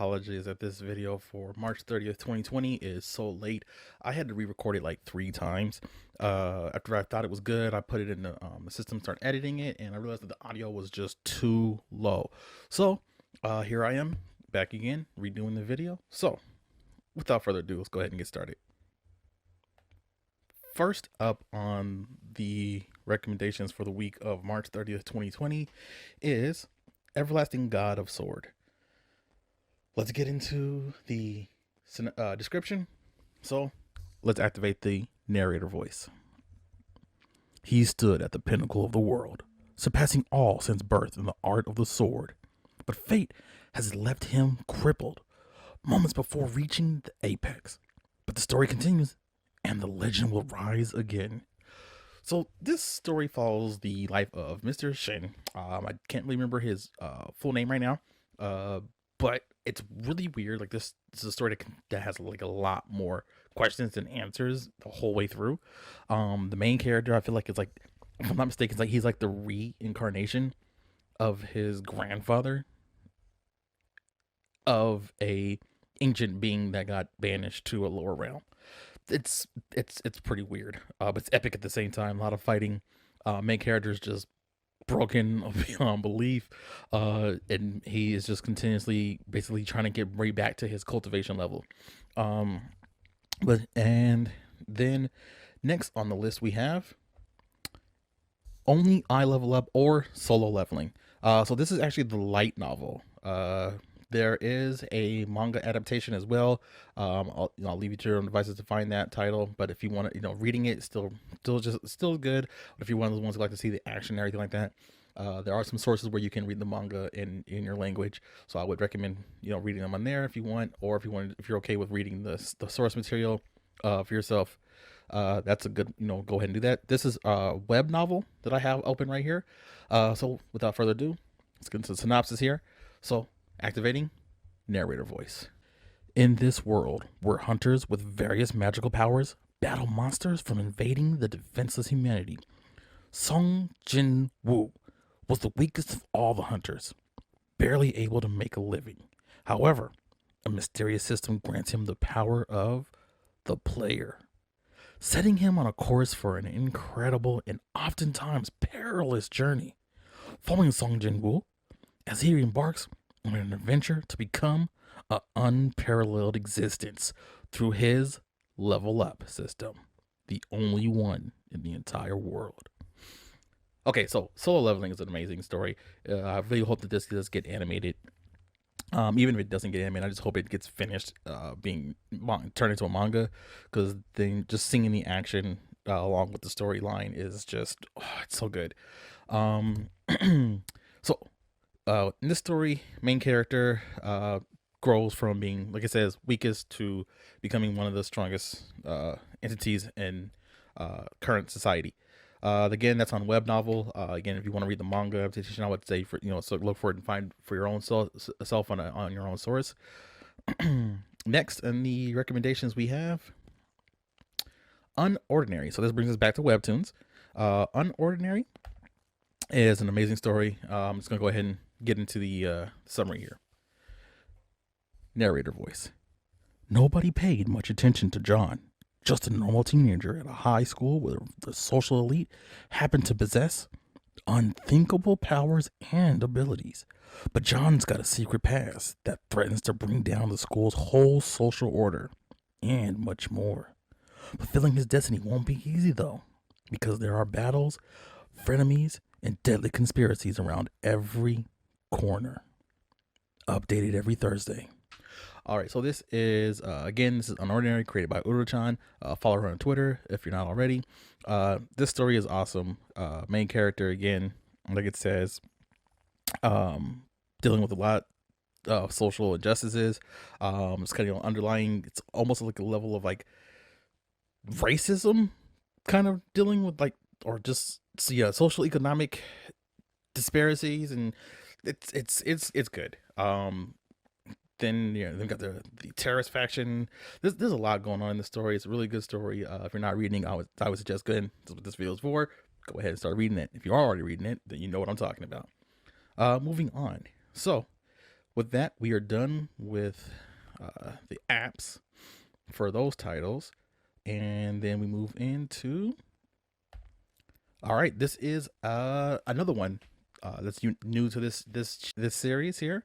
apologies that this video for March 30th, 2020 is so late. I had to re-record it like 3 times. After I thought it was good, I put it in the system, started editing it, and I realized that the audio was just too low. So here I am back again, redoing the video. So without further ado, let's go ahead and get started. First up on the recommendations for the week of March 30th, 2020 is Everlasting God of Sword. Let's get into the description. So let's activate the narrator voice. He stood at the pinnacle of the world, surpassing all since birth in the art of the sword. But fate has left him crippled moments before reaching the apex. But the story continues, and the legend will rise again. So this story follows the life of Mr. Shin. I can't really remember his full name right now, but it's really weird. Like this is a story that has like a lot more questions than answers the whole way through. The main character, I feel like, is like, if I'm not mistaken, it's like he's like the reincarnation of his grandfather, of a ancient being that got banished to a lower realm. It's pretty weird, but it's epic at the same time. A lot of fighting. Main character's just broken beyond belief, and he is just continuously basically trying to get right back to his cultivation level. And then next on the list we have Only I Level Up or Solo Leveling. So this is actually the light novel. There is a manga adaptation as well. I'll leave you to your own devices to find that title. But if you want to, reading it still good. But if you're one of those ones who like to see the action and everything like that, there are some sources where you can read the manga in your language. So I would recommend reading them on there if you want, or if you're okay with reading the source material for yourself. That's a good go ahead and do that. This is a web novel that I have open right here. So without further ado, let's get into the synopsis here. So activating narrator voice. In this world where hunters with various magical powers battle monsters from invading the defenseless humanity, Song Jin-woo was the weakest of all the hunters, barely able to make a living. However, a mysterious system grants him the power of the player, setting him on a course for an incredible and oftentimes perilous journey. Following Song Jin-woo as he embarks on an adventure to become an unparalleled existence through his level up system, the only one in the entire world. Okay, so Solo Leveling is an amazing story. I really hope that this does get animated. Even if it doesn't get animated, I just hope it gets finished being turned into a manga, because then just seeing the action along with the storyline is just, it's so good. So in this story, main character grows from being, like it says, weakest to becoming one of the strongest entities in current society. Again, that's on web novel. Again, if you want to read the manga adaptation, I would say so look for it and find for your own self on your own source. Next, in the recommendations we have Unordinary. So this brings us back to webtoons. Unordinary is an amazing story. I'm just gonna go ahead and get into the summary here. Narrator voice. Nobody paid much attention to John, just a normal teenager at a high school where the social elite happened to possess unthinkable powers and abilities. But John's got a secret past that threatens to bring down the school's whole social order and much more. Fulfilling his destiny won't be easy though, because there are battles, frenemies, and deadly conspiracies around every corner. Updated every Thursday. All right, so this is this is Unordinary, created by Uro-chan. Follow her on Twitter if you're not already. This story is awesome. Main character, again, like it says, dealing with a lot of social injustices. It's kind of underlying. It's almost like a level of like racism, kind of dealing with or just social economic disparities, and it's good. Then they've got the terrorist faction. There's a lot going on in the story. It's a really good story. If you're not reading, I would suggest go ahead. That's what this video is for. Go ahead and start reading it. If you're already reading it, then you know what I'm talking about. Moving on. So With that, we are done with the apps for those titles, and then we move into. All right, this is another one that's new to this series here.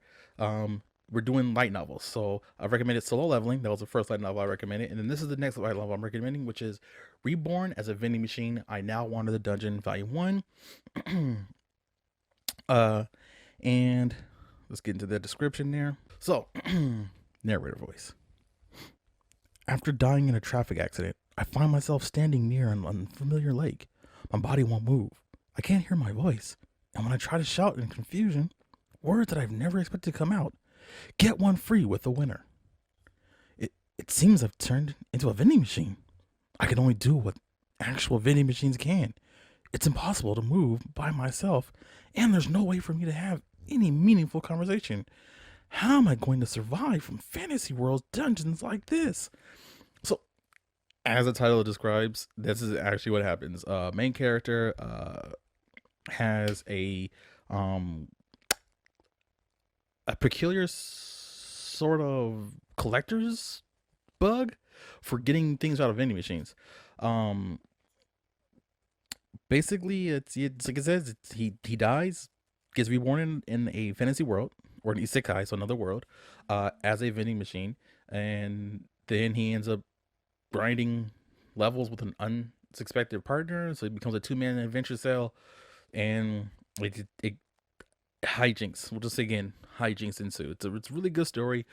We're doing light novels, so I recommended Solo Leveling. That was the first light novel I recommended, and then this is the next light novel I'm recommending, which is Reborn as a Vending Machine. I Now Wander the Dungeon, Volume 1. And let's get into the description there. So, narrator voice. After dying in a traffic accident, I find myself standing near an unfamiliar lake. My body won't move. I can't hear my voice. And when I try to shout in confusion, words that I've never expected to come out, get one free with the winner. It seems I've turned into a vending machine. I can only do what actual vending machines can. It's impossible to move by myself, and there's no way for me to have any meaningful conversation. How am I going to survive from fantasy world dungeons like this? So, as the title describes, this is actually what happens. Main character has a peculiar sort of collector's bug for getting things out of vending machines. Basically, it's like it says, he dies, gets reborn in a fantasy world, or an isekai, so another world, as a vending machine, and then he ends up grinding levels with an unsuspected partner, so it becomes a two-man adventure cell, and it hijinks. We'll just say again, hijinks ensue. It's a really good story.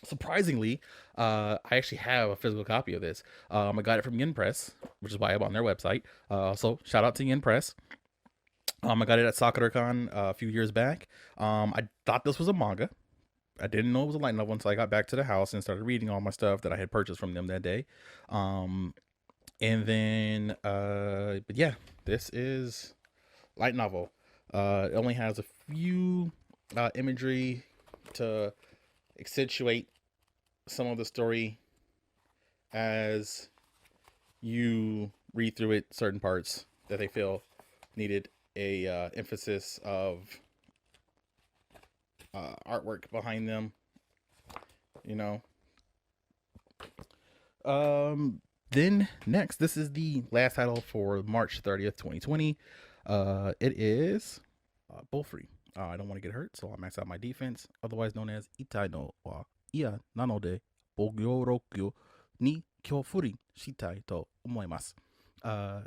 Surprisingly, I actually have a physical copy of this. I got it from YenPress, which is why I'm on their website. So shout out to YenPress. I got it at SakuraCon a few years back. I thought this was a manga. I didn't know it was a light novel until I got back to the house and started reading all my stuff that I had purchased from them that day. And then, but yeah, this is light novel. It only has a few imagery to accentuate some of the story as you read through it. Certain parts that they feel needed a emphasis of artwork behind them, you know. Then next, this is the last title for March 30th, 2020. It is Bofuri. I don't want to get hurt, so I'll max out my defense, otherwise known as Itai no wa Iya Nanode Bogyorokyo ni Kyofuri Shitai to Omoimasu.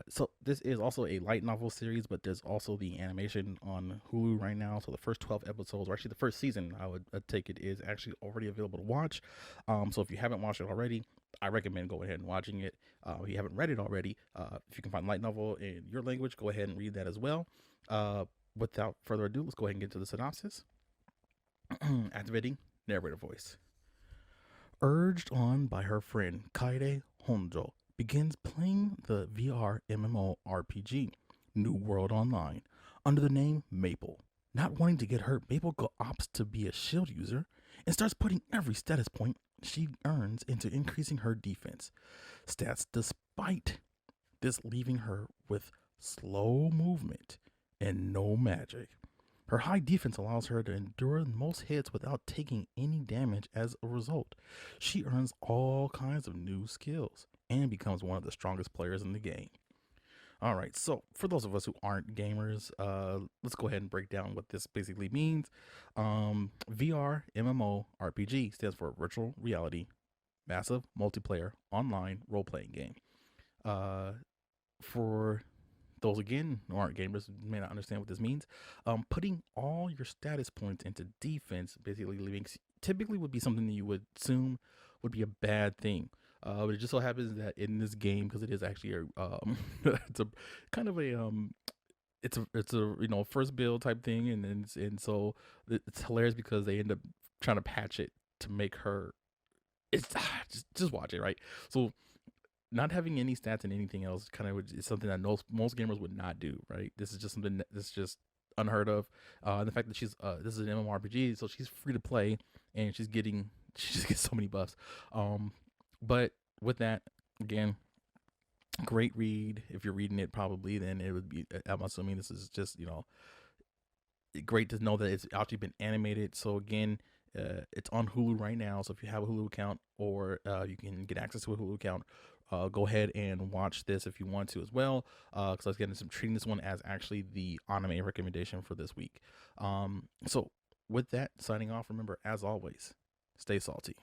So this is also a light novel series, but there's also the animation on Hulu right now. So the first 12 episodes, or actually the first season, I would take it, is actually already available to watch. So if you haven't watched it already, I recommend going ahead and watching it. If you haven't read it already, if you can find light novel in your language, go ahead and read that as well. Without further ado, let's go ahead and get to the synopsis. Activating narrator voice. Urged on by her friend Kaide Honjo, begins playing the VR MMORPG New World Online under the name Maple. Not wanting to get hurt, Maple opts to be a shield user and starts putting every status point she earns into increasing her defense stats, despite this leaving her with slow movement and no magic. Her high defense allows her to endure most hits without taking any damage. As a result, she earns all kinds of new skills and becomes one of the strongest players in the game. All right, so for those of us who aren't gamers, let's go ahead and break down what this basically means. VR MMORPG stands for Virtual Reality Massive Multiplayer Online Role-Playing Game. For those again who aren't gamers, may not understand what this means. Putting all your status points into defense, basically leaving, typically would be something that you would assume would be a bad thing. But it just so happens that in this game, because it is actually it's a kind of a it's a first build type thing, and so it's hilarious because they end up trying to patch it to make her. It's just watch it, right? So not having any stats and anything else kind of is something that most gamers would not do, right? This is just something that's just unheard of. And the fact that this is an MMORPG, so she's free to play, and she just gets so many buffs. But with that, again, great read. If you're reading it, probably then it would be. I'm assuming this is just great to know that it's actually been animated. So again, it's on Hulu right now. So if you have a Hulu account, or you can get access to a Hulu account, go ahead and watch this if you want to as well. Because I was getting some treating this one as actually the anime recommendation for this week. So with that, signing off. Remember, as always, stay salty.